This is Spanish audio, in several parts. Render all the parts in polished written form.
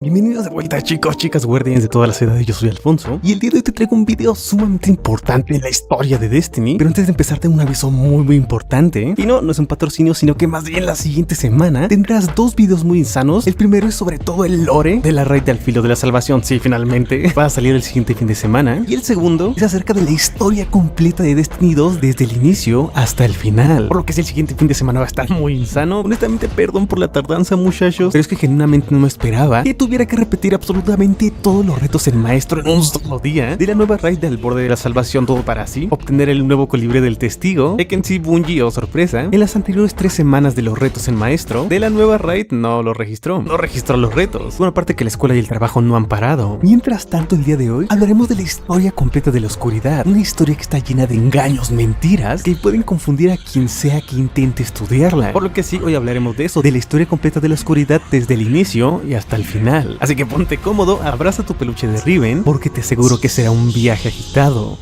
Bienvenidos de vuelta, chicos, chicas, guardianes de todas las edades. Yo soy Alfonso y el día de hoy te traigo un video sumamente importante en la historia de Destiny. Pero antes de empezar tengo un aviso muy importante. Y no es un patrocinio, sino que más bien la siguiente semana tendrás dos videos muy insanos. El primero es sobre todo el lore de la raid de Al Filo de la Salvación. Sí, finalmente va a salir el siguiente fin de semana. Y el segundo es acerca de la historia completa de Destiny 2 desde el inicio hasta el final. Por lo que el siguiente fin de semana va a estar muy insano. Honestamente, perdón por la tardanza, muchachos, pero es que genuinamente no me esperaba que tuviera que repetir absolutamente todos los retos en maestro en un solo día de la nueva raid del borde de la salvación, todo para así obtener el nuevo colibre del testigo, que en sí Bungie, oh sorpresa, en las anteriores 3 semanas de los retos en maestro de la nueva raid no registró los retos. Bueno, aparte que la escuela y el trabajo no han parado. Mientras tanto, el día de hoy hablaremos de la historia completa de la oscuridad, una historia que está llena de engaños, mentiras que pueden confundir a quien sea que intente estudiarla. Por lo que sí, hoy hablaremos de eso, de la historia completa de la oscuridad desde el inicio y hasta el final. Así que ponte cómodo, abraza tu peluche de Riven, porque te aseguro que será un viaje agitado.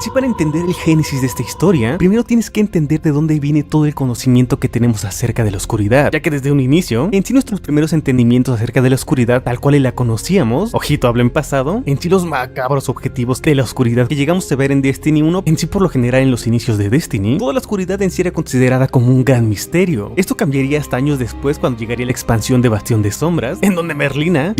Y para entender el génesis de esta historia, primero tienes que entender de dónde viene todo el conocimiento que tenemos acerca de la oscuridad, ya que desde un inicio, en sí nuestros primeros entendimientos acerca de la oscuridad tal cual la conocíamos, ojito hablo en pasado, en sí los macabros objetivos de la oscuridad que llegamos a ver en Destiny 1, en sí por lo general en los inicios de Destiny, toda la oscuridad en sí era considerada como un gran misterio. Esto cambiaría hasta años después cuando llegaría la expansión de Bastión de Sombras, en donde Merlina,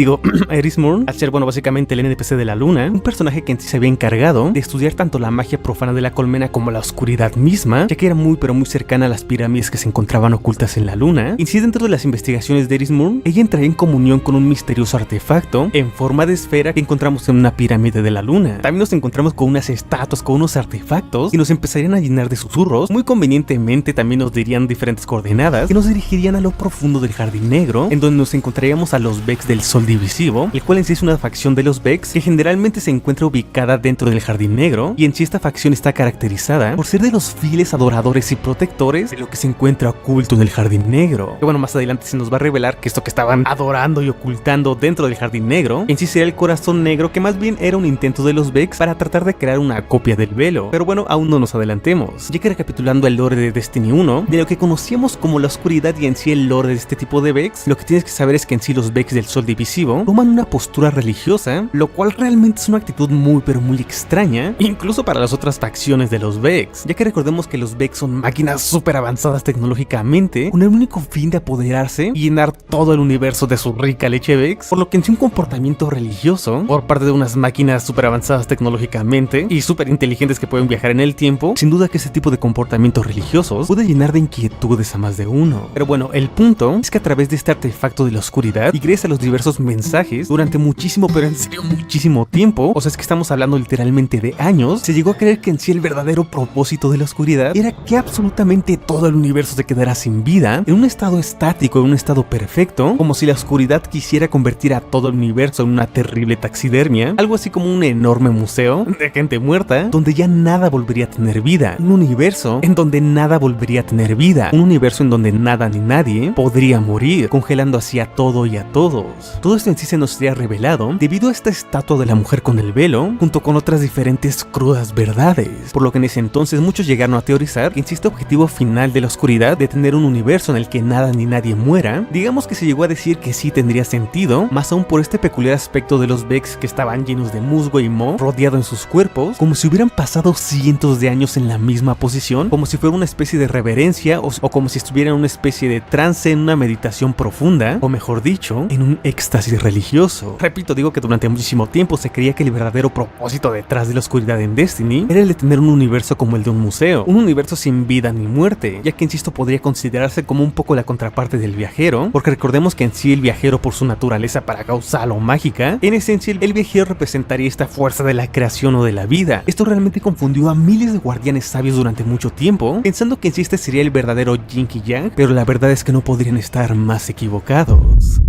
Eris Morn, al ser básicamente el NPC de la luna, un personaje que en sí se había encargado de estudiar tanto la magia profana de la colmena como la oscuridad misma, ya que era muy cercana a las pirámides que se encontraban ocultas en la luna. Y si dentro de las investigaciones de Eris Morn, ella entraría en comunión con un misterioso artefacto en forma de esfera que encontramos en una pirámide de la luna. También nos encontramos con unas estatuas, con unos artefactos y nos empezarían a llenar de susurros. Muy convenientemente también nos dirían diferentes coordenadas que nos dirigirían a lo profundo del Jardín Negro, en donde nos encontraríamos a los Vex del Sol Divisivo, el cual en sí es una facción de los Vex que generalmente se encuentra ubicada dentro del Jardín Negro, y en sí esta facción está caracterizada por ser de los fieles adoradores y protectores de lo que se encuentra oculto en el Jardín Negro. Que bueno, más adelante se nos va a revelar que esto que estaban adorando y ocultando dentro del Jardín Negro en sí sería el Corazón Negro, que más bien era un intento de los Vex para tratar de crear una copia del velo. Pero bueno, aún no nos adelantemos, ya que recapitulando el lore de Destiny 1, de lo que conocíamos como la oscuridad y en sí el lore de este tipo de Vex, lo que tienes que saber es que en sí los Vex del Sol Divisivo toman una postura religiosa, lo cual realmente es una actitud muy extraña, incluso para las otras facciones de los Vex, ya que recordemos que los Vex son máquinas súper avanzadas tecnológicamente, con el único fin de apoderarse y llenar todo el universo de su rica leche Vex, por lo que en sí un comportamiento religioso por parte de unas máquinas súper avanzadas tecnológicamente y súper inteligentes que pueden viajar en el tiempo, sin duda que ese tipo de comportamientos religiosos puede llenar de inquietudes a más de uno. Pero bueno, el punto es que a través de este artefacto de la oscuridad y gracias a los diversos mensajes durante muchísimo, pero en serio muchísimo tiempo, o sea es que estamos hablando literalmente de años, se llegó a creer que en sí el verdadero propósito de la oscuridad era que absolutamente todo el universo se quedara sin vida, en un estado estático, en un estado perfecto, como si la oscuridad quisiera convertir a todo el universo en una terrible taxidermia, algo así como un enorme museo de gente muerta, donde ya nada volvería a tener vida, un universo en donde nada volvería a tener vida, un universo en donde nada ni nadie podría morir, congelando así a todo y a todos. Todo esto en sí se nos sería revelado debido a esta estatua de la mujer con el velo, junto con otras diferentes crudas verdades, por lo que en ese entonces muchos llegaron a teorizar que en sí este objetivo final de la oscuridad de tener un universo en el que nada ni nadie muera, digamos que se llegó a decir que sí tendría sentido, más aún por este peculiar aspecto de los Vex que estaban llenos de musgo y moho rodeado en sus cuerpos, como si hubieran pasado cientos de años en la misma posición, como si fuera una especie de reverencia o como si estuvieran en una especie de trance, en una meditación profunda, o mejor dicho, en un éxtasis religioso. Repito, digo que durante muchísimo tiempo se creía que el verdadero propósito detrás de la oscuridad en Destiny era el de tener un universo como el de un museo, un universo sin vida ni muerte, ya que insisto podría considerarse como un poco la contraparte del viajero, porque recordemos que en sí el viajero por su naturaleza paracausal o mágica, en esencia el viajero representaría esta fuerza de la creación o de la vida. Esto realmente confundió a miles de guardianes sabios durante mucho tiempo, pensando que en sí este sería el verdadero Yin y Yang, pero la verdad es que no podrían estar más equivocados.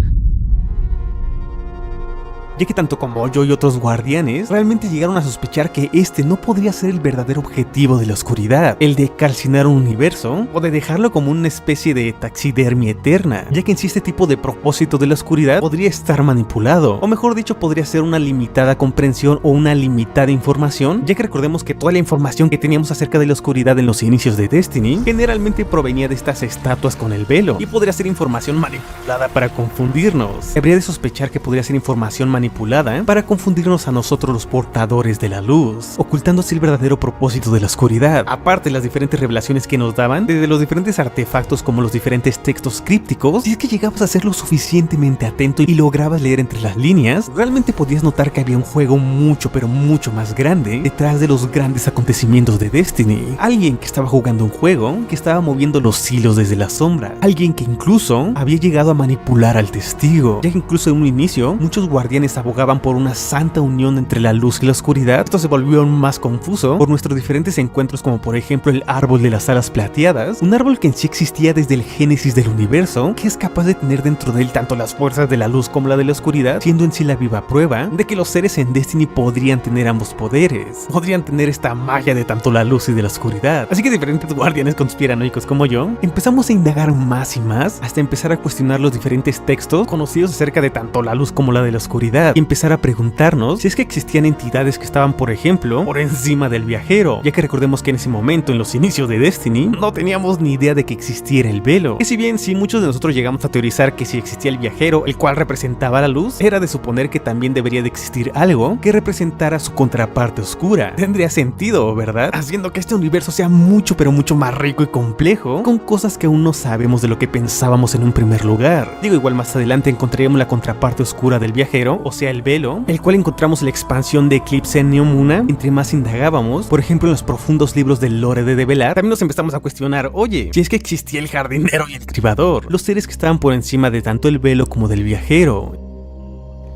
ya que tanto como yo y otros guardianes realmente llegaron a sospechar que este no podría ser el verdadero objetivo de la oscuridad, el de calcinar un universo o de dejarlo como una especie de taxidermia eterna, ya que en sí este tipo de propósito de la oscuridad podría estar manipulado, o mejor dicho podría ser una limitada comprensión o una limitada información, ya que recordemos que toda la información que teníamos acerca de la oscuridad en los inicios de Destiny generalmente provenía de estas estatuas con el velo, y podría ser información manipulada para confundirnos. Habría de sospechar que podría ser información manipulada para confundirnos a nosotros los portadores de la luz, ocultando así el verdadero propósito de la oscuridad. Aparte de las diferentes revelaciones que nos daban, desde los diferentes artefactos como los diferentes textos crípticos, si es que llegabas a ser lo suficientemente atento y lograbas leer entre las líneas, realmente podías notar que había un juego mucho pero mucho más grande detrás de los grandes acontecimientos de Destiny. Alguien que estaba jugando un juego que estaba moviendo los hilos desde la sombra, alguien que incluso había llegado a manipular al testigo, ya que incluso en un inicio muchos guardianes abogaban por una santa unión entre la luz y la oscuridad. Esto se volvió aún más confuso por nuestros diferentes encuentros, como por ejemplo el árbol de las alas plateadas, un árbol que en sí existía desde el génesis del universo, que es capaz de tener dentro de él tanto las fuerzas de la luz como la de la oscuridad, siendo en sí la viva prueba de que los seres en Destiny podrían tener ambos poderes, podrían tener esta magia de tanto la luz y de la oscuridad. Así que diferentes guardianes conspiranoicos como yo empezamos a indagar más y más hasta empezar a cuestionar los diferentes textos conocidos acerca de tanto la luz como la de la oscuridad, y empezar a preguntarnos si es que existían entidades que estaban, por ejemplo, por encima del viajero, ya que recordemos que en ese momento, en los inicios de Destiny, no teníamos ni idea de que existiera el velo. Y si bien sí muchos de nosotros llegamos a teorizar que si existía el viajero, el cual representaba la luz, era de suponer que también debería de existir algo que representara su contraparte oscura. Tendría sentido, ¿verdad? Haciendo que este universo sea mucho pero mucho más rico y complejo, con cosas que aún no sabemos de lo que pensábamos en un primer lugar. Digo, igual más adelante encontraríamos la contraparte oscura del viajero, o sea el velo, el cual encontramos la expansión de Eclipse en Neomuna. Entre más indagábamos, por ejemplo en los profundos libros del lore de Develar, también nos empezamos a cuestionar, oye, si es que existía el jardinero y el cribador, los seres que estaban por encima de tanto el velo como del viajero.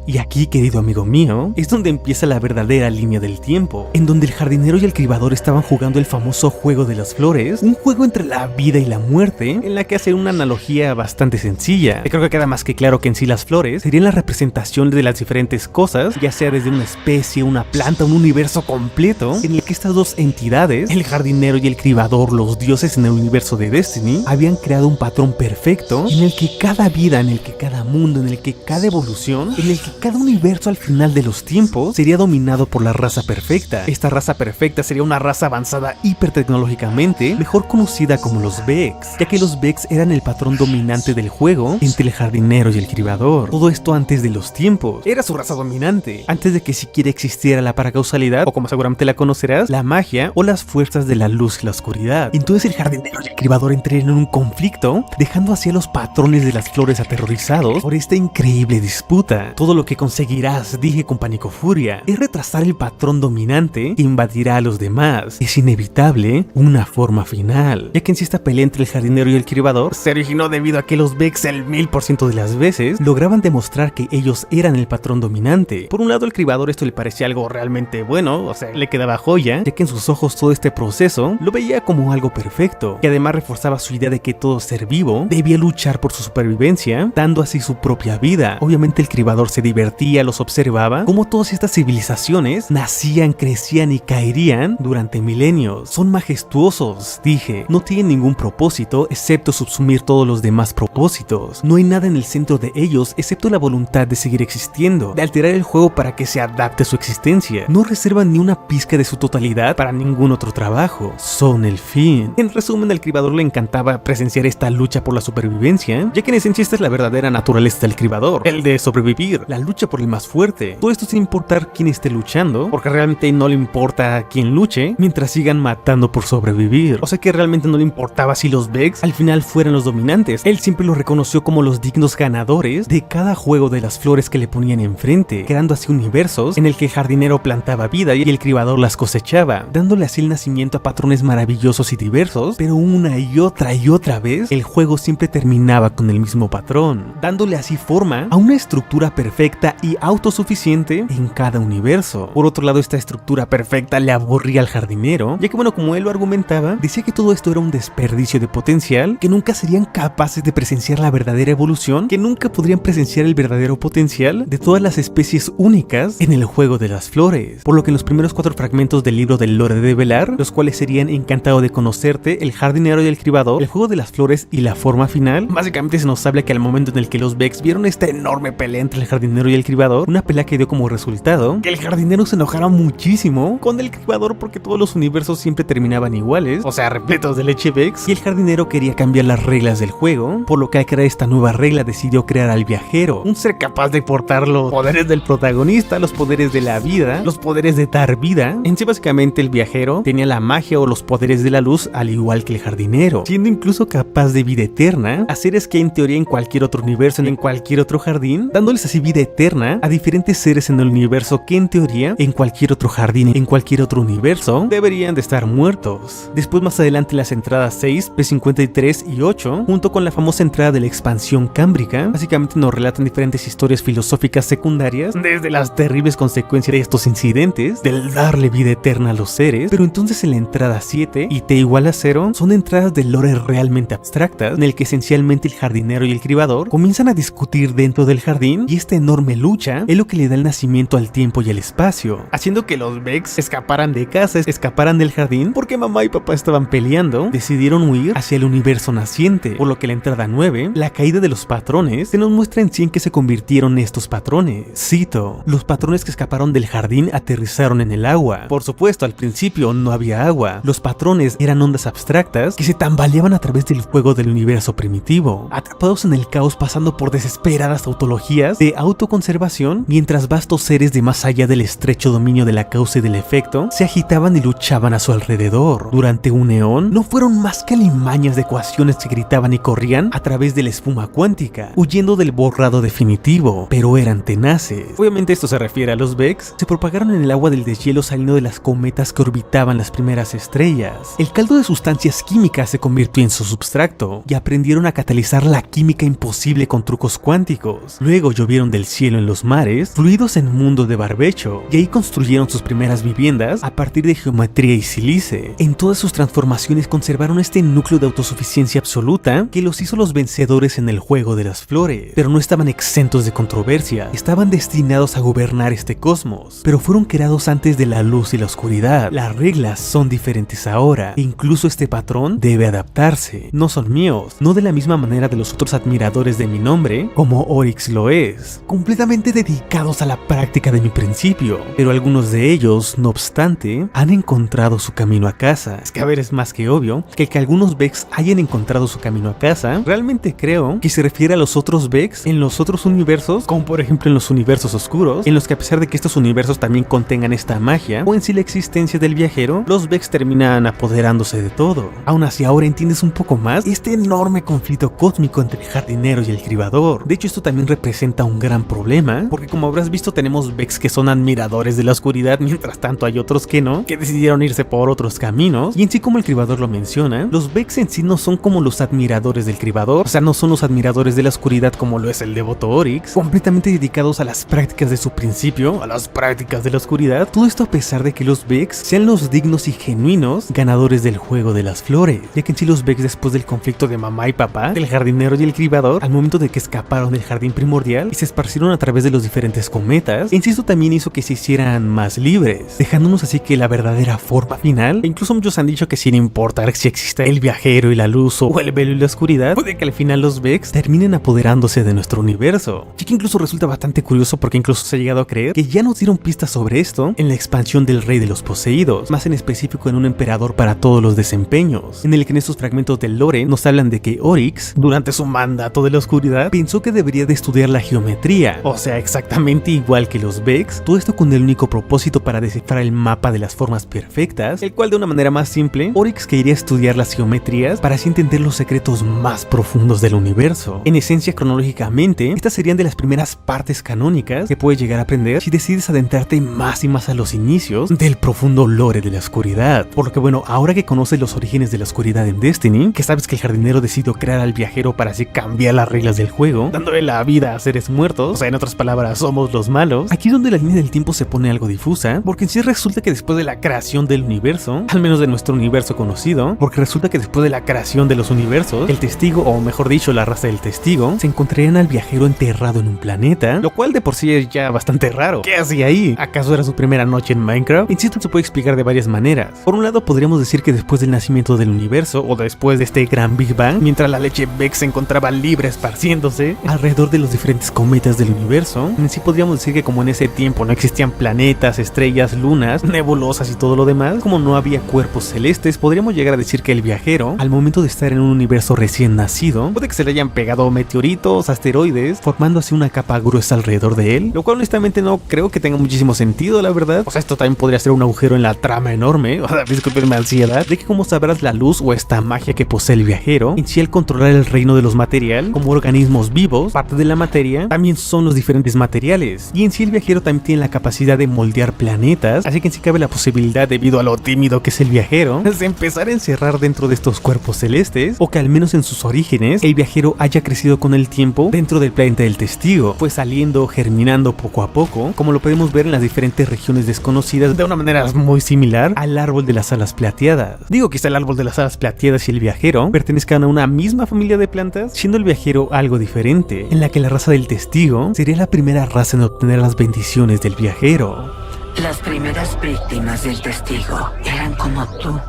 Y aquí, querido amigo mío, es donde empieza la verdadera línea del tiempo, en donde el jardinero y el cribador estaban jugando el famoso juego de las flores, un juego entre la vida y la muerte, en la que hacen una analogía bastante sencilla. Creo que queda más que claro que en sí las flores serían la representación de las diferentes cosas, ya sea desde una especie, una planta, un universo completo, en el que estas dos entidades, el jardinero y el cribador, los dioses en el universo de Destiny, habían creado un patrón perfecto, en el que cada vida, en el que cada mundo, en el que cada evolución, en el que cada universo al final de los tiempos sería dominado por la raza perfecta. Esta raza perfecta sería una raza avanzada hipertecnológicamente, mejor conocida como los Vex, ya que los Vex eran el patrón dominante del juego entre el jardinero y el cribador. Todo esto antes de los tiempos. Era su raza dominante, antes de que siquiera existiera la paracausalidad, o como seguramente la conocerás, la magia o las fuerzas de la luz y la oscuridad. Entonces el jardinero y el cribador entraron en un conflicto, dejando así a los patrones de las flores aterrorizados por esta increíble disputa. Todo lo que conseguirás, dije con pánico furia, es retrasar el patrón dominante que invadirá a los demás. Es inevitable una forma final, ya que en sí esta pelea entre el jardinero y el cribador se originó debido a que los Vex el 1000% de las veces lograban demostrar que ellos eran el patrón dominante. Por un lado, el cribador esto le parecía algo realmente bueno, o sea, le quedaba joya, ya que en sus ojos todo este proceso lo veía como algo perfecto, que además reforzaba su idea de que todo ser vivo debía luchar por su supervivencia, dando así su propia vida. Obviamente el cribador se divertía, los observaba, como todas estas civilizaciones nacían, crecían y caerían durante milenios. Son majestuosos, dije, no tienen ningún propósito excepto subsumir todos los demás propósitos. No hay nada en el centro de ellos excepto la voluntad de seguir existiendo, de alterar el juego para que se adapte a su existencia. No reservan ni una pizca de su totalidad para ningún otro trabajo. Son el fin. En resumen, al cribador le encantaba presenciar esta lucha por la supervivencia, ya que en esencia esta es la verdadera naturaleza del cribador, el de sobrevivir, la lucha por el más fuerte. Todo esto sin importar quién esté luchando, porque realmente no le importa quién luche, mientras sigan matando por sobrevivir. O sea que realmente no le importaba si los Vex al final fueran los dominantes. Él siempre los reconoció como los dignos ganadores de cada juego de las flores que le ponían enfrente, creando así universos en el que el jardinero plantaba vida y el cribador las cosechaba, dándole así el nacimiento a patrones maravillosos y diversos, pero una y otra vez el juego siempre terminaba con el mismo patrón, dándole así forma a una estructura perfecta perfecta y autosuficiente en cada universo. Por otro lado, esta estructura perfecta le aburría al jardinero, ya que bueno, como él lo argumentaba, decía que todo esto era un desperdicio de potencial, que nunca serían capaces de presenciar la verdadera evolución, que nunca podrían presenciar el verdadero potencial de todas las especies únicas en el juego de las flores. Por lo que en los primeros 4 fragmentos del libro del lore de Velar, los cuales serían Encantado de conocerte, El jardinero y el cribador, El juego de las flores y la forma final, básicamente se nos habla que al momento en el que los Vex vieron esta enorme pelea entre el jardinero y el cribador, una pelea que dio como resultado que el jardinero se enojara muchísimo con el cribador porque todos los universos siempre terminaban iguales, o sea, repletos de leche Vex, y el jardinero quería cambiar las reglas del juego, por lo que al crear esta nueva regla decidió crear al viajero, un ser capaz de portar los poderes del protagonista, los poderes de la vida, los poderes de dar vida. En sí, básicamente el viajero tenía la magia o los poderes de la luz al igual que el jardinero, siendo incluso capaz de vida eterna a seres que en teoría en cualquier otro universo, en cualquier otro jardín, dándoles así vida eterna a diferentes seres en el universo que en teoría en cualquier otro jardín, en cualquier otro universo, deberían de estar muertos. Después, más adelante, las entradas 6, P53 y 8, junto con la famosa entrada de la expansión cámbrica, básicamente nos relatan diferentes historias filosóficas secundarias, desde las terribles consecuencias de estos incidentes, del darle vida eterna a los seres. Pero entonces en la entrada 7 y T igual a 0 son entradas de lore realmente abstractas, en el que esencialmente el jardinero y el cribador comienzan a discutir dentro del jardín, y esta enorme lucha es lo que le da el nacimiento al tiempo y al espacio, haciendo que los Vex escaparan de casa, escaparan del jardín, porque mamá y papá estaban peleando, decidieron huir hacia el universo naciente, por lo que la entrada 9, la caída de los patrones, se nos muestra en sí en qué se convirtieron estos patrones. Cito: los patrones que escaparon del jardín aterrizaron en el agua. Por supuesto, al principio no había agua. Los patrones eran ondas abstractas que se tambaleaban a través del fuego del universo primitivo, atrapados en el caos, pasando por desesperadas tautologías de autoconservación, mientras vastos seres de más allá del estrecho dominio de la causa y del efecto se agitaban y luchaban a su alrededor. Durante un eón, no fueron más que alimañas de ecuaciones que gritaban y corrían a través de la espuma cuántica, huyendo del borrado definitivo, pero eran tenaces. Obviamente esto se refiere a los Vex. Se propagaron en el agua del deshielo saliendo de las cometas que orbitaban las primeras estrellas. El caldo de sustancias químicas se convirtió en su substrato y aprendieron a catalizar la química imposible con trucos cuánticos. Luego llovieron del cielo en los mares, fluidos en un mundo de barbecho, y ahí construyeron sus primeras viviendas a partir de geometría y sílice. En todas sus transformaciones conservaron este núcleo de autosuficiencia absoluta que los hizo los vencedores en el juego de las flores, pero no estaban exentos de controversia. Estaban destinados a gobernar este cosmos, pero fueron creados antes de la luz y la oscuridad. Las reglas son diferentes ahora, e incluso este patrón debe adaptarse. No son míos, no de la misma manera de los otros admiradores de mi nombre, como Oryx lo es, completamente dedicados a la práctica de mi principio, pero algunos de ellos, no obstante, han encontrado su camino a casa. Es que a ver, es más que obvio que algunos Vex hayan encontrado su camino a casa. Realmente creo que se refiere a los otros Vex en los otros universos, como por ejemplo en los universos oscuros, en los que a pesar de que estos universos también contengan esta magia, o en sí la existencia del viajero, los Vex terminan apoderándose de todo. Aún así, ahora entiendes un poco más este enorme conflicto cósmico entre el jardinero y el cribador. De hecho, esto también representa un gran problema, porque como habrás visto, tenemos Vex que son admiradores de la oscuridad, mientras tanto hay otros que no, que decidieron irse por otros caminos. Y en sí, como el cribador lo menciona, los Vex en sí no son como los admiradores del cribador, o sea, no son los admiradores de la oscuridad como lo es el devoto Oryx, completamente dedicados a las prácticas de su principio, a las prácticas de la oscuridad. Todo esto a pesar de que los Vex sean los dignos y genuinos ganadores del juego de las flores, ya que en sí los Vex, después del conflicto de mamá y papá, del jardinero y el cribador, al momento de que escaparon del jardín primordial y se esparcieron a través de los diferentes cometas, en sí esto también hizo que se hicieran más libres, dejándonos así que la verdadera forma final, e incluso muchos han dicho que sin importar si existe el viajero y la luz o el velo y la oscuridad, puede que al final los Vex terminen apoderándose de nuestro universo. Y que incluso resulta bastante curioso porque incluso se ha llegado a creer que ya nos dieron pistas sobre esto en la expansión del Rey de los Poseídos, más en específico en un emperador para todos los desempeños, en el que en estos fragmentos del lore nos hablan de que Oryx, durante su mandato de la oscuridad, pensó que debería de estudiar la geometría, o sea, exactamente igual que los Vex, todo esto con el único propósito para descifrar el mapa de las formas perfectas, el cual de una manera más simple, Oryx quería estudiar las geometrías para así entender los secretos más profundos del universo. En esencia, cronológicamente, estas serían de las primeras partes canónicas que puedes llegar a aprender si decides adentrarte más y más a los inicios del profundo lore de la oscuridad. Por lo que bueno, ahora que conoces los orígenes de la oscuridad en Destiny, que sabes que el jardinero decidió crear al viajero para así cambiar las reglas del juego, dándole la vida a seres muertos, sea, en otras palabras, somos los malos. Aquí es donde la línea del tiempo se pone algo difusa, porque en sí resulta que después de la creación del universo, al menos de nuestro universo conocido, porque resulta que después de la creación de los universos, el testigo, o mejor dicho, la raza del testigo, se encontrarían al viajero enterrado en un planeta, lo cual de por sí es ya bastante raro. ¿Qué hacía ahí? ¿Acaso era su primera noche en Minecraft? Insisto, se puede explicar de varias maneras. Por un lado, podríamos decir que después del nacimiento del universo, o después de este gran Big Bang, mientras la leche Vex se encontraba libre esparciéndose alrededor de los diferentes cometas del universo, en sí podríamos decir que como en ese tiempo no existían planetas, estrellas, lunas, nebulosas y todo lo demás, como no había cuerpos celestes, podríamos llegar a decir que el viajero, al momento de estar en un universo recién nacido, puede que se le hayan pegado meteoritos, asteroides, formando así una capa gruesa alrededor de él, lo cual honestamente no creo que tenga muchísimo sentido, la verdad. O sea, esto también podría ser un agujero en la trama enorme, o sea, disculpenme ansiedad, de que como sabrás la luz o esta magia que posee el viajero, en sí al controlar el reino de los materiales, como organismos vivos, parte de la materia, también son los diferentes materiales, y en sí el viajero también tiene la capacidad de moldear planetas, así que en sí cabe la posibilidad, debido a lo tímido que es el viajero, de empezar a encerrar dentro de estos cuerpos celestes, o que al menos en sus orígenes, el viajero haya crecido con el tiempo dentro del planeta del testigo, pues saliendo, germinando poco a poco, como lo podemos ver en las diferentes regiones desconocidas, de una manera muy similar al árbol de las alas plateadas. Digo, quizá el árbol de las alas plateadas y el viajero pertenezcan a una misma familia de plantas, siendo el viajero algo diferente, en la que la raza del testigo sería la primera raza en obtener las bendiciones del viajero. Las primeras víctimas del testigo eran como tú.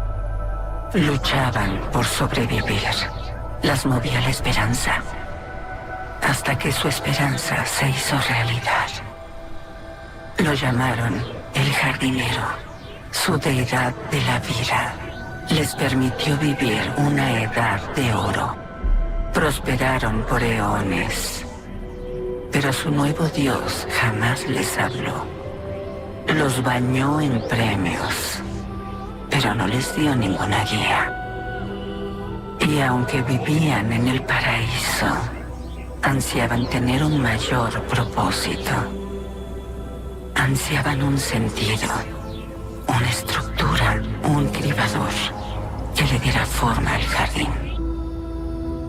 Luchaban por sobrevivir. Las movía la esperanza, hasta que su esperanza se hizo realidad. Lo llamaron el jardinero, su deidad de la vida. Les permitió vivir una edad de oro. Prosperaron por eones, pero su nuevo dios jamás les habló. Los bañó en premios, pero no les dio ninguna guía. Y aunque vivían en el paraíso, ansiaban tener un mayor propósito. Ansiaban un sentido, una estructura, un cribador que le diera forma al jardín.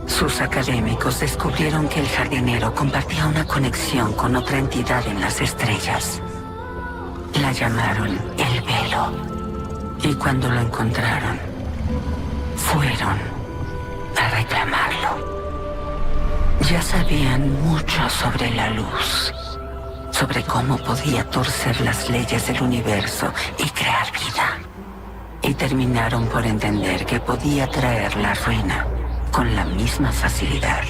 Sus académicos descubrieron que el jardinero compartía una conexión con otra entidad en las estrellas. La llamaron el Velo, y cuando lo encontraron, fueron a reclamarlo. Ya sabían mucho sobre la luz, sobre cómo podía torcer las leyes del universo y crear vida. Y terminaron por entender que podía traer la ruina con la misma facilidad.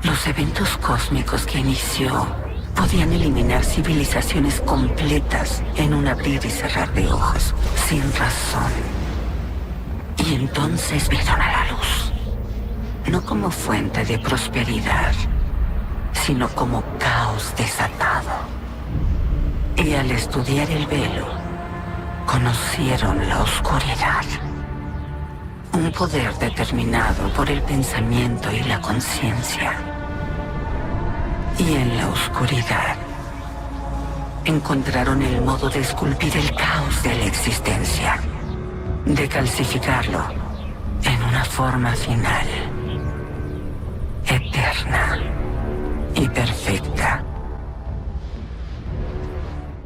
Los eventos cósmicos que inició podían eliminar civilizaciones completas en un abrir y cerrar de ojos, sin razón. Y entonces vieron a la luz, no como fuente de prosperidad, sino como caos desatado. Y al estudiar el velo, conocieron la oscuridad. Un poder determinado por el pensamiento y la conciencia. Y en la oscuridad, encontraron el modo de esculpir el caos de la existencia, de calcificarlo en una forma final, eterna y perfecta.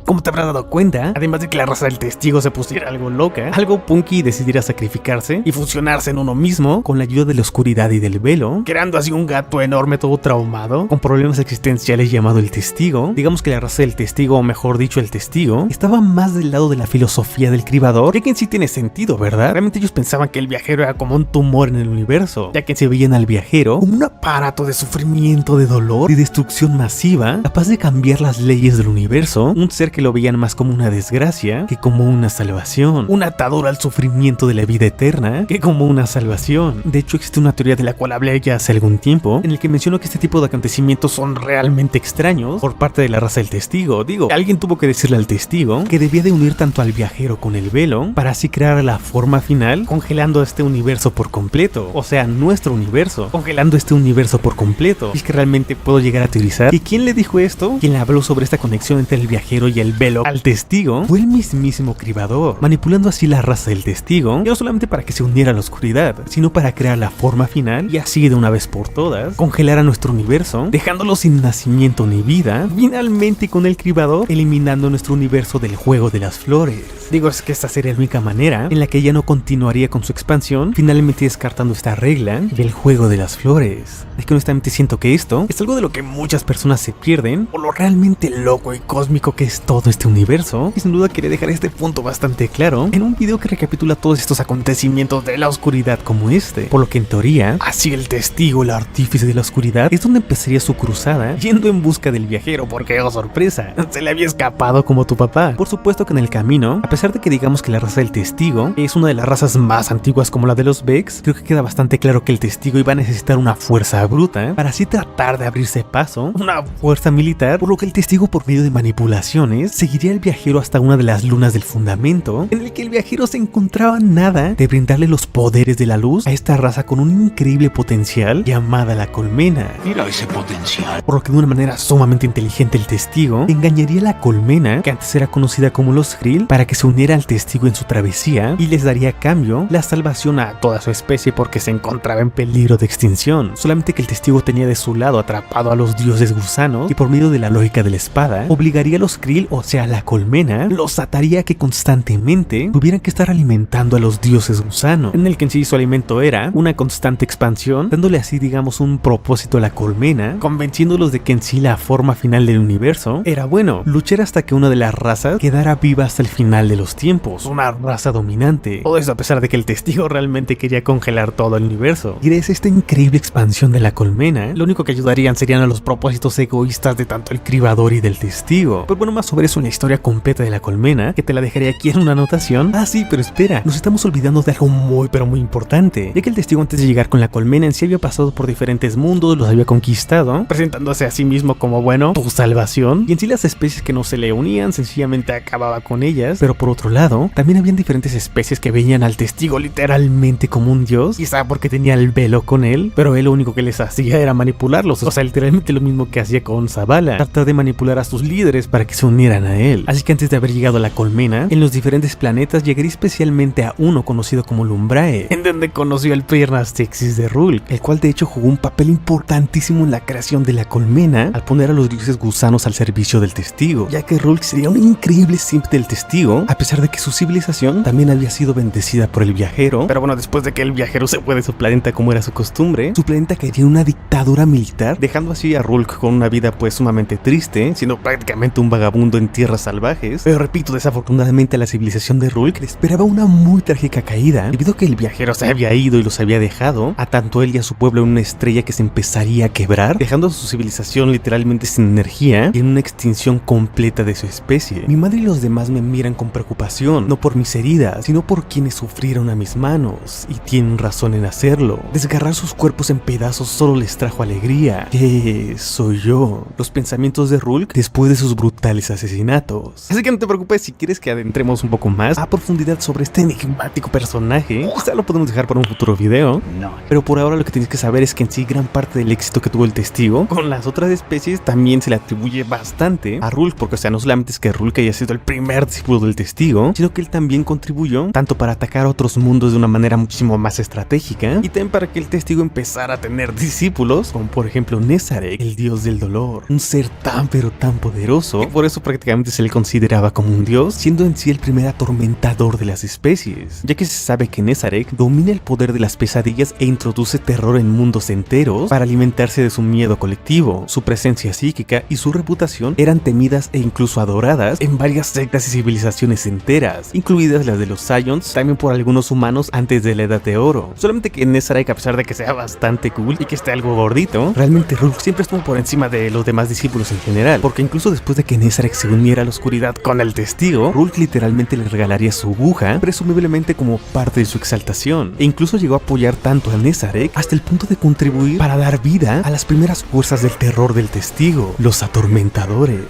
Como te habrás dado cuenta, además de que la raza del testigo se pusiera algo loca, algo punky y decidiera sacrificarse y fusionarse en uno mismo con la ayuda de la oscuridad y del velo, creando así un gato enorme todo traumado, con problemas existenciales llamado el testigo. Digamos que la raza del testigo, o mejor dicho el testigo, estaba más del lado de la filosofía del cribador, ya que en sí tiene sentido, ¿verdad? Realmente ellos pensaban que el viajero era como un tumor en el universo, ya que se veían al viajero como un aparato de sufrimiento, de dolor y destrucción masiva, capaz de cambiar las leyes del universo, un ser que lo veían más como una desgracia que como una salvación, una atadura al sufrimiento de la vida eterna que como una salvación. De hecho, existe una teoría de la cual hablé ya hace algún tiempo, en el que menciono que este tipo de acontecimientos son realmente extraños por parte de la raza del testigo. Digo, alguien tuvo que decirle al testigo que debía de unir tanto al viajero con el velo para así crear la forma final, congelando este universo por completo, o sea, nuestro universo, congelando este universo por completo. Y es que realmente puedo llegar a teorizar. ¿Y quién le dijo esto? ¿Quién le habló sobre esta conexión entre el viajero y daría el velo al testigo fue el mismísimo Cribador, manipulando así la raza del testigo, y no solamente para que se uniera a la oscuridad, sino para crear la forma final y así de una vez por todas congelar a nuestro universo, dejándolo sin nacimiento ni vida, finalmente con el Cribador eliminando nuestro universo del juego de las flores. Digo, es que esta sería la única manera en la que ella no continuaría con su expansión, finalmente descartando esta regla del juego de las flores. Es que honestamente siento que esto es algo de lo que muchas personas se pierden, por lo realmente loco y cósmico que es todo este universo, y sin duda quería dejar este punto bastante claro en un video que recapitula todos estos acontecimientos de la oscuridad como este, por lo que en teoría, así el testigo, el artífice de la oscuridad, es donde empezaría su cruzada, yendo en busca del viajero, porque oh sorpresa, se le había escapado como tu papá. Por supuesto que en el camino, a pesar de que digamos que la raza del testigo es una de las razas más antiguas como la de los Vex, creo que queda bastante claro que el testigo iba a necesitar una fuerza bruta para así tratar de abrirse paso, una fuerza militar, por lo que el testigo por medio de manipulaciones seguiría al viajero hasta una de las lunas del fundamento, en el que el viajero se encontraba nada de brindarle los poderes de la luz a esta raza con un increíble potencial llamada la colmena. Mira ese potencial. Por lo que de una manera sumamente inteligente el testigo engañaría a la colmena, que antes era conocida como los Krill, para que se uniera al testigo en su travesía y les daría a cambio la salvación a toda su especie porque se encontraba en peligro de extinción. Solamente que el testigo tenía de su lado atrapado a los dioses gusanos y por medio de la lógica de la espada obligaría a los Krill, o sea a la colmena, los ataría a que constantemente tuvieran que estar alimentando a los dioses gusanos, en el que en sí su alimento era una constante expansión, dándole así digamos un propósito a la colmena, convenciéndolos de que en sí la forma final del universo era bueno, luchar hasta que una de las razas quedara viva hasta el final de los tiempos, una raza dominante. Todo eso a pesar de que el testigo realmente quería congelar todo el universo. Y desde esta increíble expansión de la colmena, lo único que ayudarían serían a los propósitos egoístas de tanto el Cribador y del testigo. Pero bueno, más sobre eso en la historia completa de la colmena, que te la dejaré aquí en una anotación. Ah sí, pero espera, nos estamos olvidando de algo muy pero muy importante, ya que el testigo antes de llegar con la colmena en sí había pasado por diferentes mundos, los había conquistado, presentándose a sí mismo como bueno, tu salvación, y en sí las especies que no se le unían sencillamente acababa con ellas. Pero por otro lado, también habían diferentes especies que veían al testigo literalmente como un dios, quizá porque tenía el velo con él, pero él lo único que les hacía era manipularlos, o sea, literalmente lo mismo que hacía con Zavala, tratar de manipular a sus líderes para que se unieran a él. Así que antes de haber llegado a la colmena, en los diferentes planetas llegaría especialmente a uno conocido como Lumbrae, en donde conoció al piernas sexys de Rulk, el cual de hecho jugó un papel importantísimo en la creación de la colmena al poner a los dioses gusanos al servicio del testigo, ya que Rulk sería un increíble simp del testigo, a pesar de que su civilización también había sido bendecida por el viajero. Pero bueno, después de que el viajero se fue de su planeta como era su costumbre, su planeta caería en una dictadura militar, dejando así a Rulk con una vida pues sumamente triste, siendo prácticamente un vagabundo en tierras salvajes. Pero repito, desafortunadamente a la civilización de Rulk le esperaba una muy trágica caída, debido a que el viajero se había ido y los había dejado a tanto él y a su pueblo en una estrella que se empezaría a quebrar, dejando a su civilización literalmente sin energía y en una extinción completa de su especie. Mi madre y los demás me miran con preocupación, no por mis heridas, sino por quienes sufrieron a mis manos, y tienen razón en hacerlo. Desgarrar sus cuerpos en pedazos solo les trajo alegría. ¿Qué soy yo? Los pensamientos de Rulk después de sus brutales asesinatos. Así que no te preocupes si quieres que adentremos un poco más a profundidad sobre este enigmático personaje. Quizá lo podemos dejar para un futuro video. No. Pero por ahora lo que tienes que saber es que en sí gran parte del éxito que tuvo el testigo con las otras especies también se le atribuye bastante a Rulk, porque o sea, no solamente es que Rulk haya sido el primer discípulo del testigo, sino que él también contribuyó tanto para atacar a otros mundos de una manera muchísimo más estratégica, y también para que el testigo empezara a tener discípulos, como por ejemplo Nezarec, el dios del dolor, un ser tan pero tan poderoso, que por eso prácticamente se le consideraba como un dios, siendo en sí el primer atormentador de las especies, ya que se sabe que Nezarec domina el poder de las pesadillas e introduce terror en mundos enteros para alimentarse de su miedo colectivo. Su presencia psíquica y su reputación eran temidas e incluso adoradas en varias sectas y civilizaciones enteras, incluidas las de los Scions, también por algunos humanos antes de la Edad de Oro. Solamente que Nezarec, a pesar de que sea bastante cool y que esté algo gordito, realmente Rulk siempre estuvo por encima de los demás discípulos en general, porque incluso después de que Nezarec se uniera a la oscuridad con el testigo, Rulk literalmente le regalaría su aguja, presumiblemente como parte de su exaltación, e incluso llegó a apoyar tanto a Nezarec hasta el punto de contribuir para dar vida a las primeras fuerzas del terror del testigo, los atormentadores.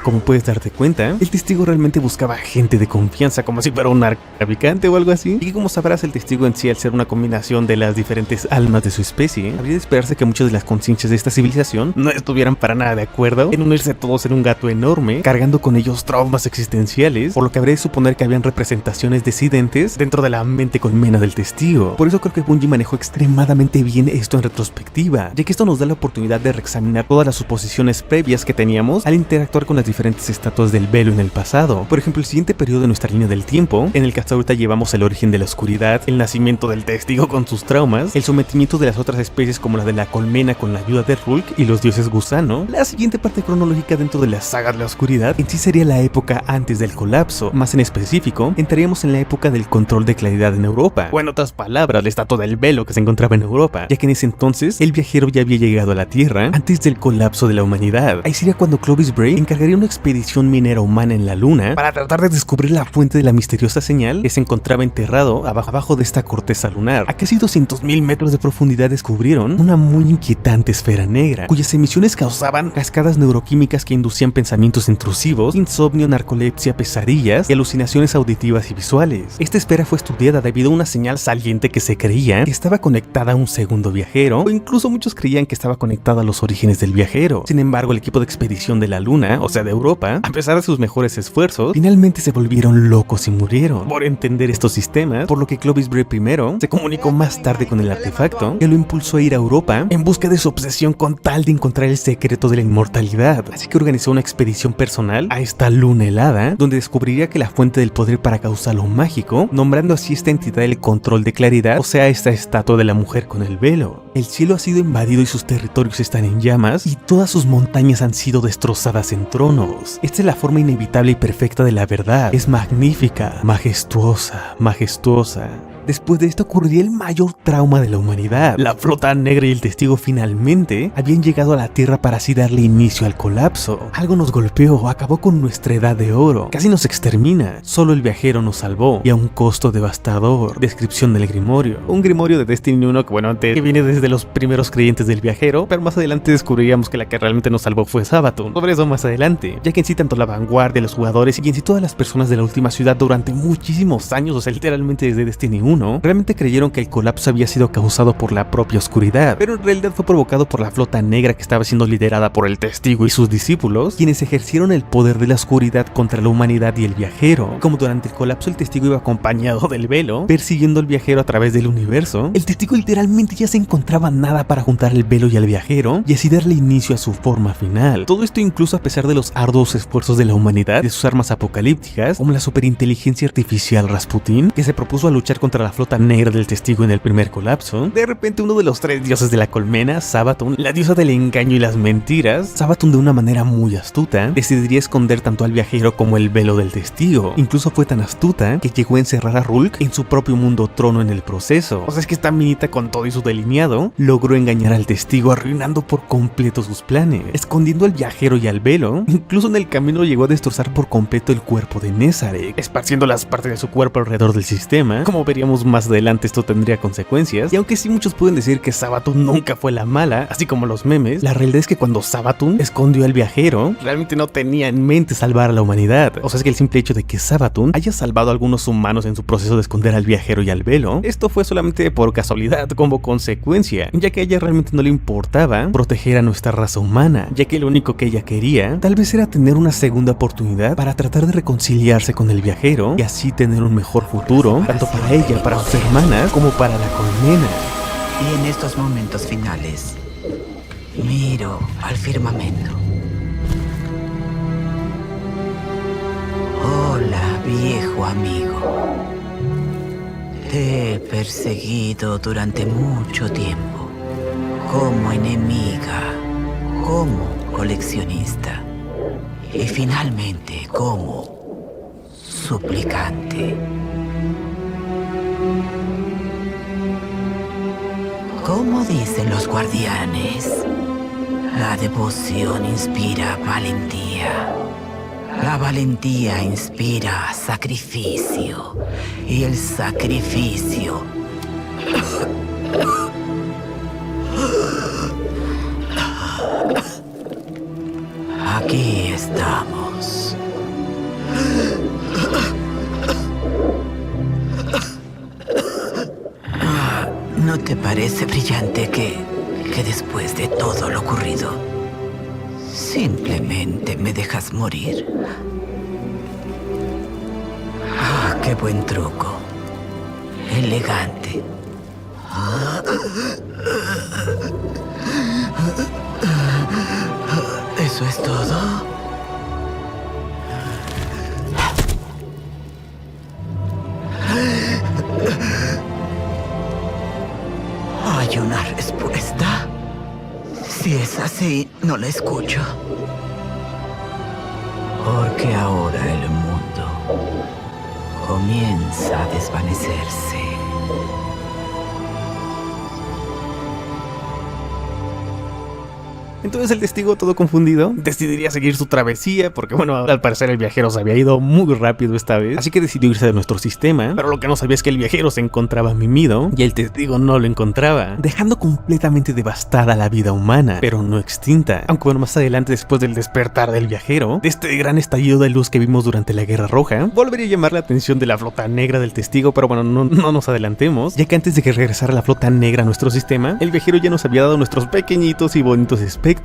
Como puedes darte cuenta, el testigo realmente buscaba gente de confianza, como si fuera un narcotraficante o algo así. Y como sabrás, el testigo en sí, al ser una combinación de las diferentes almas de su especie, habría de esperarse que muchas de las conciencias de esta civilización no estuvieran para nada de acuerdo en unirse todos en un gato enorme, cargando con ellos traumas existenciales, por lo que habría de suponer que habían representaciones disidentes dentro de la mente colmena del testigo. Por eso creo que Bungie manejó extremadamente bien esto en retrospectiva, ya que esto nos da la oportunidad de reexaminar todas las suposiciones previas que teníamos al interactuar con las diferentes estatuas del velo en el pasado. Por ejemplo, el siguiente periodo de nuestra línea del tiempo, en el que hasta ahorita llevamos el origen de la oscuridad, el nacimiento del testigo con sus traumas, el sometimiento de las otras especies como la de la colmena con la ayuda de Rulk y los dioses gusano. La siguiente parte cronológica dentro de la saga de la oscuridad en sí sería la época antes del colapso. Más en específico, entraríamos en la época del control de claridad en Europa, o en otras palabras, la estatua del velo que se encontraba en Europa, ya que en ese entonces el viajero ya había llegado a la Tierra antes del colapso de la humanidad. Ahí sería cuando Clovis Bray encargaría una expedición minera humana en la Luna para tratar de descubrir la fuente de la misteriosa señal que se encontraba enterrado abajo de esta corteza lunar. A casi 200.000 metros de profundidad descubrieron una muy inquietante esfera negra, cuyas emisiones causaban cascadas neuroquímicas que inducían pensamientos intrusivos, insomnio, narcolepsia, pesadillas y alucinaciones auditivas y visuales. Esta esfera fue estudiada debido a una señal saliente que se creía que estaba conectada a un segundo viajero, o incluso muchos creían que estaba conectada a los orígenes del viajero. Sin embargo, el equipo de expedición de la Luna, o sea de Europa, a pesar de sus mejores esfuerzos, finalmente se volvieron locos y murieron por entender estos sistemas, por lo que Clovis Bray I se comunicó más tarde con el artefacto que lo impulsó a ir a Europa en busca de su obsesión con tal de encontrar el secreto de la inmortalidad. Así que organizó una expedición personal a esta luna helada, donde descubriría que la fuente del poder para causar lo mágico, nombrando así esta entidad el control de claridad, o sea, esta estatua de la mujer con el velo. El cielo ha sido invadido y sus territorios están en llamas, y todas sus montañas han sido destrozadas en tronos. Esta es la forma inevitable y perfecta de la verdad. Es magnífica, majestuosa, majestuosa. Después de esto ocurriría el mayor trauma de la humanidad. La flota negra y el testigo finalmente habían llegado a la Tierra para así darle inicio al colapso. Algo nos golpeó, acabó con nuestra edad de oro, casi nos extermina. Solo el viajero nos salvó, y a un costo devastador. Descripción del grimorio. Un grimorio de Destiny 1 que viene desde los primeros creyentes del viajero, pero más adelante descubriríamos que la que realmente nos salvó fue Sabaton. Sobre eso más adelante, ya que en sí tanto la vanguardia, los jugadores y en sí todas las personas de la última ciudad durante muchísimos años, o sea, literalmente desde Destiny 1, realmente creyeron que el colapso había sido causado por la propia oscuridad, pero en realidad fue provocado por la flota negra que estaba siendo liderada por el testigo y sus discípulos, quienes ejercieron el poder de la oscuridad contra la humanidad y el viajero. Como durante el colapso el testigo iba acompañado del velo, persiguiendo al viajero a través del universo, el testigo literalmente ya se encontraba nada para juntar el velo y al viajero, y así darle inicio a su forma final. Todo esto incluso a pesar de los arduos esfuerzos de la humanidad, de sus armas apocalípticas, como la superinteligencia artificial Rasputin, que se propuso a luchar contra la flota negra del testigo en el primer colapso. De repente uno de los tres dioses de la colmena, Sabaton, la diosa del engaño y las mentiras, Sabaton de una manera muy astuta, decidiría esconder tanto al viajero como el velo del testigo. Incluso fue tan astuta que llegó a encerrar a Rulk en su propio mundo trono en el proceso. O sea, es que esta minita con todo y su delineado, logró engañar al testigo arruinando por completo sus planes, escondiendo al viajero y al velo. Incluso en el camino llegó a destrozar por completo el cuerpo de Nezarec, esparciendo las partes de su cuerpo alrededor del sistema. Como veríamos más adelante, esto tendría consecuencias, y aunque sí muchos pueden decir que Sabaton nunca fue la mala, así como los memes, la realidad es que cuando Sabaton escondió al viajero, realmente no tenía en mente salvar a la humanidad. O sea, es que el simple hecho de que Sabaton haya salvado a algunos humanos en su proceso de esconder al viajero y al velo, esto fue solamente por casualidad, como consecuencia, ya que a ella realmente no le importaba proteger a nuestra raza humana, ya que lo único que ella quería tal vez era tener una segunda oportunidad para tratar de reconciliarse con el viajero y así tener un mejor futuro, tanto para ella, para sus hermanas, como para la colmena. Y en estos momentos finales, miro al firmamento. Hola, viejo amigo. Te he perseguido durante mucho tiempo, como enemiga, como coleccionista y finalmente como suplicante. Como dicen los guardianes, la devoción inspira valentía. La valentía inspira sacrificio. Y el sacrificio aquí estamos. parece brillante que después de todo lo ocurrido, simplemente me dejas morir? Ah, qué buen truco. Elegante. ¿Eso es todo? ¿Hay una respuesta? Si es así, no la escucho. Porque ahora el mundo comienza a desvanecerse. Entonces el testigo, todo confundido, decidiría seguir su travesía porque, bueno, al parecer el viajero se había ido muy rápido esta vez, así que decidió irse de nuestro sistema, pero lo que no sabía es que el viajero se encontraba mimido y el testigo no lo encontraba, dejando completamente devastada la vida humana, pero no extinta. Aunque bueno, más adelante, después del despertar del viajero, de este gran estallido de luz que vimos durante la Guerra Roja, volvería a llamar la atención de la flota negra del testigo, pero bueno, no nos adelantemos, ya que antes de que regresara la flota negra a nuestro sistema, el viajero ya nos había dado nuestros pequeñitos y bonitos espectros.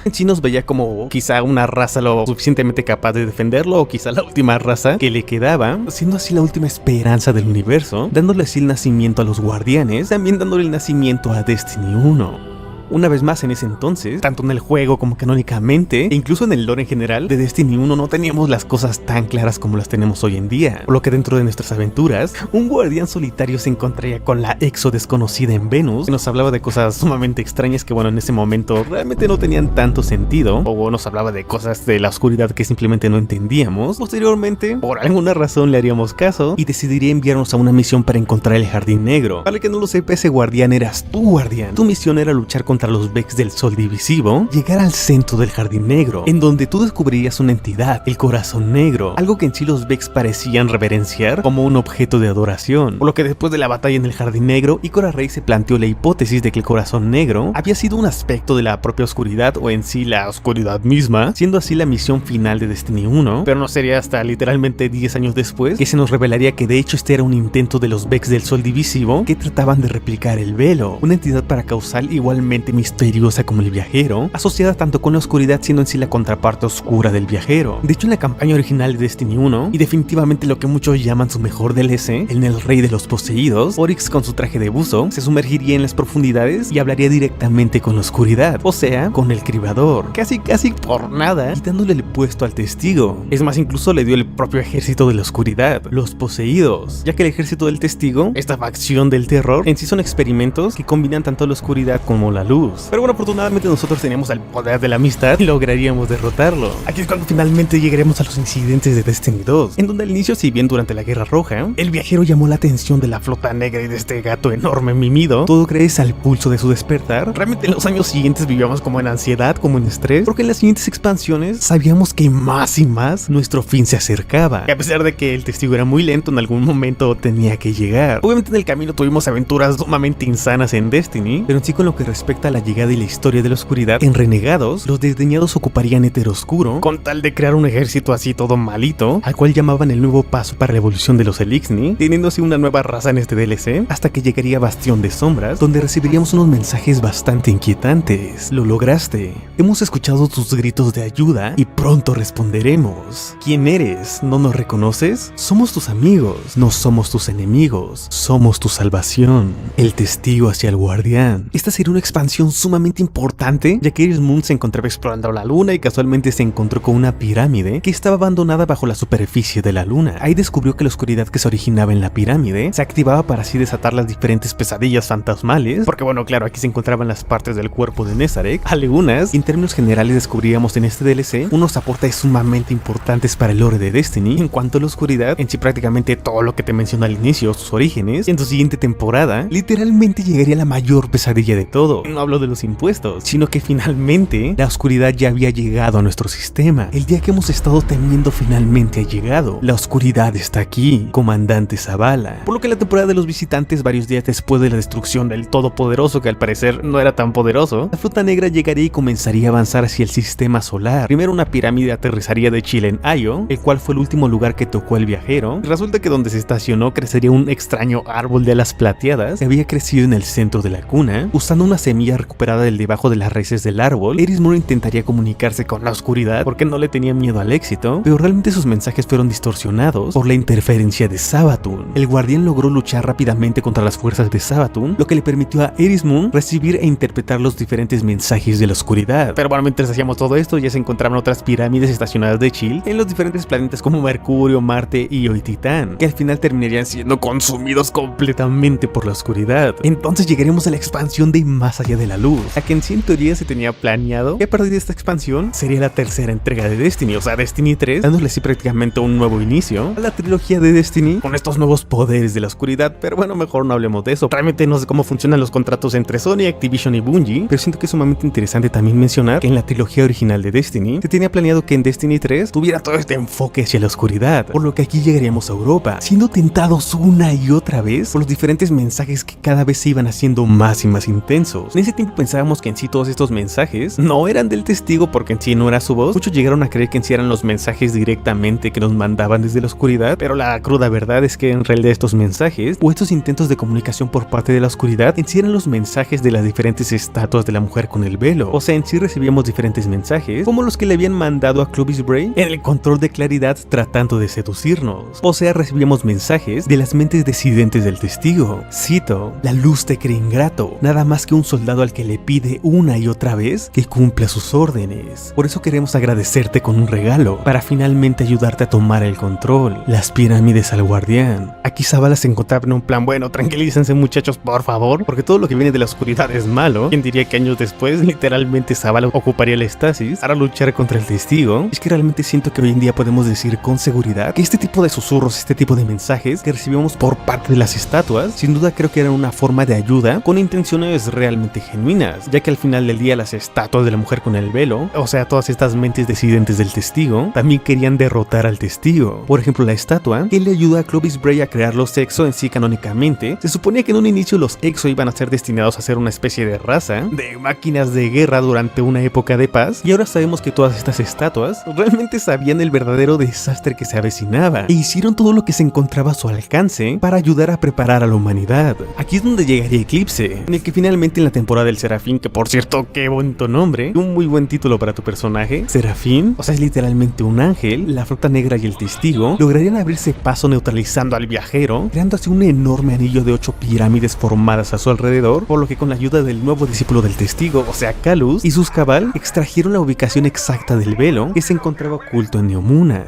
En sí nos veía como quizá una raza lo suficientemente capaz de defenderlo, o quizá la última raza que le quedaba, siendo así la última esperanza del universo, dándole así el nacimiento a los guardianes, también dándole el nacimiento a Destiny 1. Una vez más, en ese entonces, tanto en el juego como canónicamente, e incluso en el lore en general de Destiny 1, no teníamos las cosas tan claras como las tenemos hoy en día. Por lo que dentro de nuestras aventuras, un guardián solitario se encontraría con la Exo desconocida en Venus, que nos hablaba de cosas sumamente extrañas que, bueno, en ese momento realmente no tenían tanto sentido, o nos hablaba de cosas de la oscuridad que simplemente no entendíamos. Posteriormente, por alguna razón le haríamos caso y decidiría enviarnos a una misión para encontrar el Jardín Negro. Para el que no lo sepa, ese guardián eras tu guardián. Tu misión era luchar contra los Vex del Sol Divisivo, llegar al centro del Jardín Negro, en donde tú descubrirías una entidad, el Corazón Negro, algo que en sí los Vex parecían reverenciar como un objeto de adoración, por lo que después de la batalla en el Jardín Negro, Ikora Rey se planteó la hipótesis de que el Corazón Negro había sido un aspecto de la propia oscuridad, o en sí la oscuridad misma, siendo así la misión final de Destiny 1, pero no sería hasta literalmente 10 años después que se nos revelaría que de hecho este era un intento de los Vex del Sol Divisivo que trataban de replicar el velo, una entidad paracausal igualmente misteriosa como el viajero, asociada tanto con la oscuridad, siendo en sí la contraparte oscura del viajero. De hecho, en la campaña original de Destiny 1, y definitivamente lo que muchos llaman su mejor DLC, en el Rey de los Poseídos, Oryx con su traje de buzo se sumergiría en las profundidades y hablaría directamente con la oscuridad, o sea, con el cribador, casi por nada, quitándole el puesto al testigo. Es más, incluso le dio el propio ejército de la oscuridad, los Poseídos, ya que el ejército del testigo, esta facción del terror, en sí son experimentos que combinan tanto la oscuridad como la luz. Pero bueno, afortunadamente nosotros teníamos el poder de la amistad y lograríamos derrotarlo. Aquí es cuando finalmente llegaremos a los incidentes de Destiny 2, en donde al inicio, si bien durante la Guerra Roja, el viajero llamó la atención de la flota negra y de este gato enorme mimido, todo gracias al pulso de su despertar. Realmente en los años siguientes vivíamos como en ansiedad, como en estrés, porque en las siguientes expansiones sabíamos que más y más nuestro fin se acercaba. Y a pesar de que el testigo era muy lento, en algún momento tenía que llegar. Obviamente en el camino tuvimos aventuras sumamente insanas en Destiny, pero en sí con lo que respecta a la llegada y la historia de la oscuridad, en Renegados, los desdeñados ocuparían Éter Oscuro con tal de crear un ejército así todo malito, al cual llamaban el nuevo paso para la evolución de los Eliksni, teniendo así una nueva raza en este DLC, hasta que llegaría Bastión de Sombras, donde recibiríamos unos mensajes bastante inquietantes. Lo lograste. Hemos escuchado tus gritos de ayuda y pronto responderemos. ¿Quién eres? ¿No nos reconoces? Somos tus amigos, no somos tus enemigos, somos tu salvación. El testigo hacia el guardián. Esta sería una expansión sumamente importante, ya que Iris Moon se encontraba explorando la luna y casualmente se encontró con una pirámide que estaba abandonada bajo la superficie de la luna. Ahí descubrió que la oscuridad que se originaba en la pirámide se activaba para así desatar las diferentes pesadillas fantasmales, porque bueno, claro, aquí se encontraban las partes del cuerpo de Nezarec. Algunas, en términos generales, descubríamos en este DLC unos aportes sumamente importantes para el lore de Destiny. En cuanto a la oscuridad, en sí prácticamente todo lo que te mencioné al inicio, sus orígenes, y en su siguiente temporada, literalmente llegaría la mayor pesadilla de todo. No hablo de los impuestos, sino que finalmente la oscuridad ya había llegado a nuestro sistema. El día que hemos estado temiendo finalmente ha llegado. La oscuridad está aquí, comandante Zavala. Por lo que la temporada de los visitantes, varios días después de la destrucción del Todopoderoso, que al parecer no era tan poderoso, la flota negra llegaría y comenzaría a avanzar hacia el sistema solar. Primero una pirámide aterrizaría de Chile en Io, el cual fue el último lugar que tocó el viajero. Resulta que donde se estacionó crecería un extraño árbol de alas plateadas que había crecido en el centro de la cuna. Usando una semilla recuperada del debajo de las raíces del árbol, Erismur intentaría comunicarse con la oscuridad porque no le tenía miedo al éxito, pero realmente sus mensajes fueron distorsionados por la interferencia de Savathûn. El guardián logró luchar rápidamente contra las fuerzas de Savathûn, lo que le permitió a Erismur recibir e interpretar los diferentes mensajes de la oscuridad. Pero bueno, mientras hacíamos todo esto, ya se encontraban otras pirámides estacionadas de Chill en los diferentes planetas como Mercurio, Marte, Io y Titán, que al final terminarían siendo consumidos completamente por la oscuridad. Entonces llegaremos a la expansión de Más Allá de la Luz, a que en sí en teoría se tenía planeado que a partir de esta expansión sería la tercera entrega de Destiny, o sea Destiny 3, dándole así prácticamente un nuevo inicio a la trilogía de Destiny con estos nuevos poderes de la oscuridad. Pero bueno, mejor no hablemos de eso. Realmente no sé cómo funcionan los contratos entre Sony, Activision y Bungie, pero siento que es sumamente interesante también mencionar que en la trilogía original de Destiny se tenía planeado que en Destiny 3 tuviera todo este enfoque hacia la oscuridad, por lo que aquí llegaríamos a Europa, siendo tentados una y otra vez por los diferentes mensajes que cada vez se iban haciendo más y más intensos. En ese tiempo pensábamos que en sí todos estos mensajes no eran del testigo porque en sí no era su voz. Muchos llegaron a creer que en sí eran los mensajes directamente que nos mandaban desde la oscuridad, pero la cruda verdad es que en realidad estos mensajes o estos intentos de comunicación por parte de la oscuridad en sí eran los mensajes de las diferentes estatuas de la mujer con el velo. O sea, en sí recibíamos diferentes mensajes como los que le habían mandado a Clovis Bray en el control de claridad tratando de seducirnos. O sea, recibíamos mensajes de las mentes disidentes del testigo. Cito: la luz te cree ingrato, nada más que un soldado al que le pide una y otra vez que cumpla sus órdenes. Por eso queremos agradecerte con un regalo para finalmente ayudarte a tomar el control. Las pirámides al guardián. Aquí Zavala se encontraba en un plan: bueno, tranquilícense muchachos, por favor, porque todo lo que viene de la oscuridad es malo. ¿Quién diría que años después literalmente Zavala ocuparía el estasis para luchar contra el testigo? Es que realmente siento que hoy en día podemos decir con seguridad que este tipo de susurros, este tipo de mensajes que recibimos por parte de las estatuas, sin duda creo que eran una forma de ayuda con intenciones realmente genuinas, ya que al final del día las estatuas de la mujer con el velo, o sea, todas estas mentes disidentes del testigo, también querían derrotar al testigo. Por ejemplo, la estatua que le ayuda a Clovis Bray a crear los Exo en sí canónicamente, se suponía que en un inicio los Exo iban a ser destinados a ser una especie de raza de máquinas de guerra durante una época de paz, y ahora sabemos que todas estas estatuas realmente sabían el verdadero desastre que se avecinaba e hicieron todo lo que se encontraba a su alcance para ayudar a preparar a la humanidad. Aquí es donde llegaría Eclipse, en el que finalmente en la temporada del Serafín, que por cierto, qué bonito nombre, un muy buen título para tu personaje, Serafín, o sea, es literalmente un ángel, la flota negra y el testigo lograrían abrirse paso neutralizando al viajero, creando así un enorme anillo de 8 pirámides formadas a su alrededor, por lo que con la ayuda del nuevo discípulo del testigo, o sea, Calus, y sus cabal, extrajeron la ubicación exacta del velo que se encontraba oculto en Neomuna.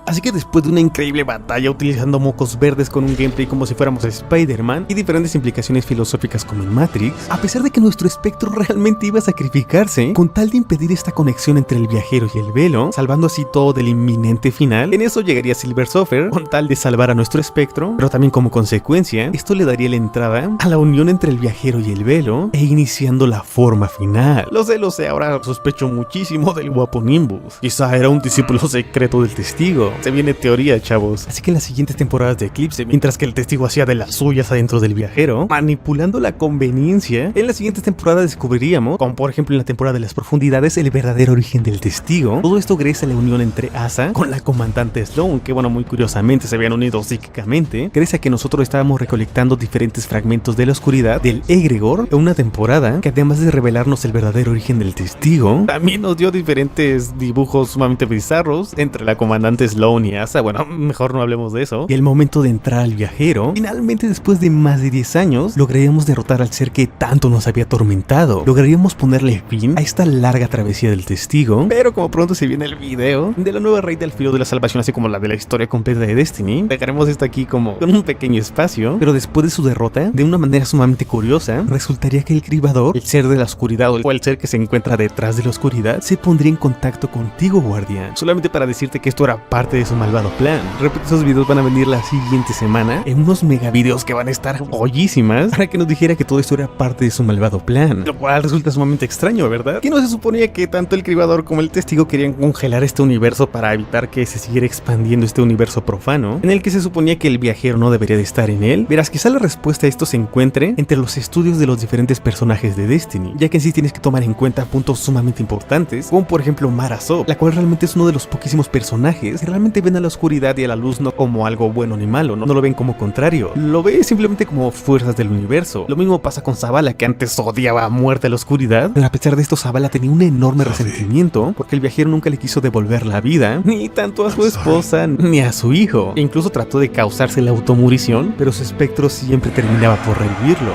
Así que después de una increíble batalla utilizando mocos verdes con un gameplay como si fuéramos Spider-Man y diferentes implicaciones filosóficas como en Matrix, a pesar de que nuestro espectro realmente iba a sacrificarse con tal de impedir esta conexión entre el viajero y el velo, salvando así todo del inminente final, en eso llegaría Silver Surfer con tal de salvar a nuestro espectro, pero también como consecuencia, esto le daría la entrada a la unión entre el viajero y el velo e iniciando la forma final. Lo sé, ahora sospecho muchísimo del guapo Nimbus. Quizá era un discípulo secreto del testigo. Se viene teoría, chavos. Así que en las siguientes temporadas de Eclipse, mientras que el testigo hacía de las suyas adentro del viajero, manipulando la conveniencia, en las siguientes temporadas descubriríamos, como por ejemplo en la temporada de las profundidades, el verdadero origen del testigo. Todo esto gracias a la unión entre Asa con la comandante Sloan, que bueno, muy curiosamente se habían unido psíquicamente, gracias a que nosotros estábamos recolectando diferentes fragmentos de la oscuridad del Egregor en una temporada que, además de revelarnos el verdadero origen del testigo, también nos dio diferentes dibujos sumamente bizarros entre la comandante Sloan y Asa. Bueno, mejor no hablemos de eso. Y el momento de entrar al viajero, finalmente después de más de 10 años, lograríamos derrotar al ser que tanto nos había atormentado. Lograríamos ponerle fin a esta larga travesía del testigo, pero como pronto se viene el video de la nueva raid del filo de la salvación, así como la de la historia completa de Destiny, dejaremos esto aquí como con un pequeño espacio, pero después de su derrota, de una manera sumamente curiosa, resultaría que el cribador, el ser de la oscuridad o el ser que se encuentra detrás de la oscuridad, se pondría en contacto contigo, guardián, solamente para decirte que esto era parte parte de su malvado plan. Repito, esos videos van a venir la siguiente semana en unos mega videos que van a estar joyísimas para que nos dijera que todo esto era parte de su malvado plan, lo cual resulta sumamente extraño, ¿verdad? Que no se suponía que tanto el cribador como el testigo querían congelar este universo para evitar que se siguiera expandiendo este universo profano, en el que se suponía que el viajero no debería de estar en él. Verás, quizá la respuesta a esto se encuentre entre los estudios de los diferentes personajes de Destiny, ya que en sí tienes que tomar en cuenta puntos sumamente importantes, como por ejemplo Mara Sop, la cual realmente es uno de los poquísimos personajes que realmente ven a la oscuridad y a la luz no como algo bueno ni malo, no lo ven como contrario, lo ve simplemente como fuerzas del universo. Lo mismo pasa con Zavala, que antes odiaba a muerte a la oscuridad, pero a pesar de esto Zavala tenía un enorme resentimiento porque el viajero nunca le quiso devolver la vida, ni tanto a su esposa ni a su hijo, e incluso trató de causarse la automurición, pero su espectro siempre terminaba por revivirlo.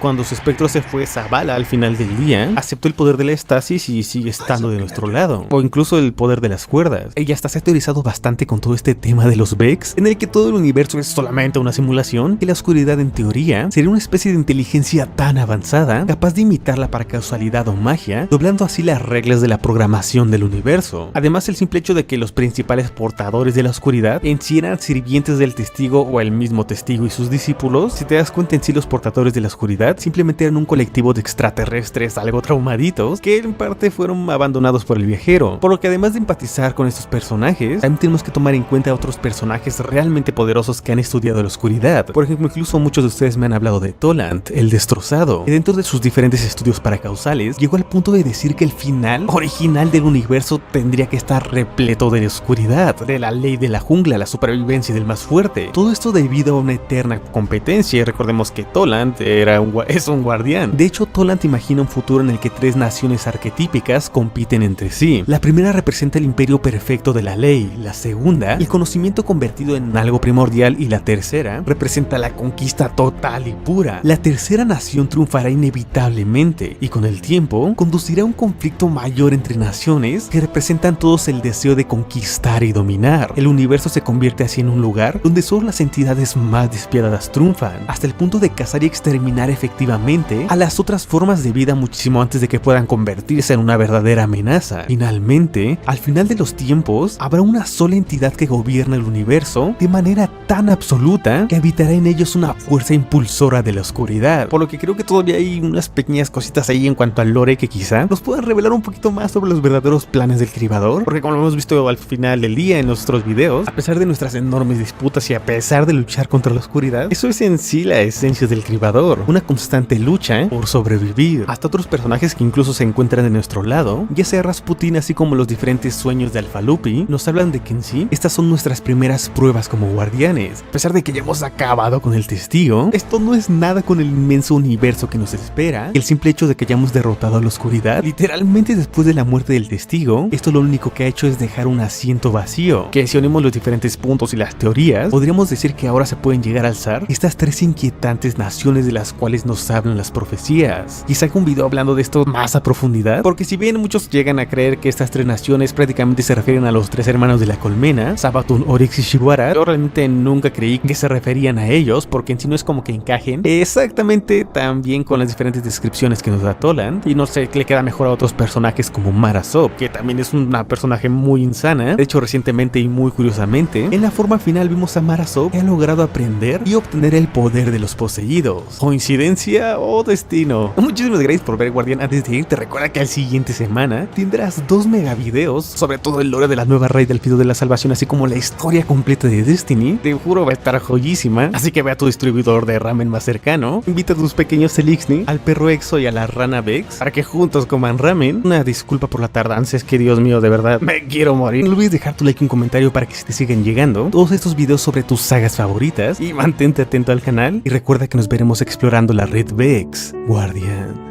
Cuando su espectro se fue, Zavala al final del día aceptó el poder de la estasis y sigue estando de nuestro lado, o incluso el poder de las cuerdas. Ella hasta se ha teorizado bastante con todo este tema de los Vex, en el que todo el universo es solamente una simulación, y la oscuridad en teoría sería una especie de inteligencia tan avanzada capaz de imitarla para causalidad o magia, doblando así las reglas de la programación del universo. Además, el simple hecho de que los principales portadores de la oscuridad en sí eran sirvientes del testigo o el mismo testigo y sus discípulos, si te das cuenta, en sí los portadores de la oscuridad simplemente eran un colectivo de extraterrestres algo traumaditos que en parte fueron abandonados por el viajero, por lo que además de empatizar con estos personajes, también tenemos que tomar en cuenta a otros personajes realmente poderosos que han estudiado la oscuridad. Por ejemplo, incluso muchos de ustedes me han hablado de Toland, el destrozado, que dentro de sus diferentes estudios paracausales llegó al punto de decir que el final original del universo tendría que estar repleto de oscuridad, de la ley de la jungla, la supervivencia del más fuerte. Todo esto debido a una eterna competencia. Recordemos que Toland es un guardián. De hecho, Toland imagina un futuro en el que tres naciones arquetípicas compiten entre sí. La primera representa el imperio perfecto de la ley, la segunda, el conocimiento convertido en algo primordial, y la tercera representa la conquista total y pura. La tercera nación triunfará inevitablemente y con el tiempo conducirá a un conflicto mayor entre naciones que representan todos el deseo de conquistar y dominar. El universo se convierte así en un lugar donde solo las entidades más despiadadas triunfan, hasta el punto de cazar y exterminar efectivamente a las otras formas de vida muchísimo antes de que puedan convertirse en una verdadera amenaza. Finalmente, al final de los tiempos, habrá una sola entidad que gobierna el universo de manera tan absoluta que habitará en ellos una fuerza impulsora de la oscuridad. Por lo que creo que todavía hay unas pequeñas cositas ahí en cuanto al lore que quizá nos puedan revelar un poquito más sobre los verdaderos planes del cribador, porque como lo hemos visto al final del día en nuestros videos, a pesar de nuestras enormes disputas y a pesar de luchar contra la oscuridad, eso es en sí la esencia del cribador, una constante lucha por sobrevivir. Hasta otros personajes que incluso se encuentran de nuestro lado, ya sea Rasputin así como los diferentes sueños de Alpha Lupi, nos hablan de que en sí estas son nuestras primeras pruebas como guardianes. A pesar de que ya hemos acabado con el testigo, esto no es nada con el inmenso universo que nos espera. El simple hecho de que hayamos derrotado a la oscuridad, literalmente después de la muerte del testigo, esto lo único que ha hecho es dejar un asiento vacío, que si unimos los diferentes puntos y las teorías, podríamos decir que ahora se pueden llegar a alzar estas tres inquietantes naciones de las cuales nos hablan las profecías. Quizá haga un video hablando de esto más a profundidad, porque si bien muchos llegan a creer que estas tres naciones prácticamente se refieren a los tres hermanos de la colmena, Sabaton, Oryx y Shinwara, yo realmente nunca creí que se referían a ellos, porque en sí no es como que encajen exactamente tan bien con las diferentes descripciones que nos da Toland, y no sé, le queda mejor a otros personajes como Mara Sop, que también es una personaje muy insana. De hecho, recientemente y muy curiosamente, en la forma final vimos a Mara Sop que ha logrado aprender y obtener el poder de los poseídos. ¿Coincidencia o destino? Muchísimas gracias por ver, guardián. Antes de irte, recuerda que la siguiente semana tendrás 2 megavideos sobre todo el lore de la nueva raid del Fido de la Salvación, así como la historia completa de Destiny. Te juro, va a estar joyísima, así que ve a tu distribuidor de ramen más cercano, invita a tus pequeños Elixni, al perro Exo y a la rana Vex para que juntos coman ramen. Una disculpa por la tardanza, es que Dios mío, de verdad me quiero morir. No olvides dejar tu like y un comentario para que se te sigan llegando todos estos videos sobre tus sagas favoritas, y mantente atento al canal y recuerda que nos veremos explorando la red Vex, guardián.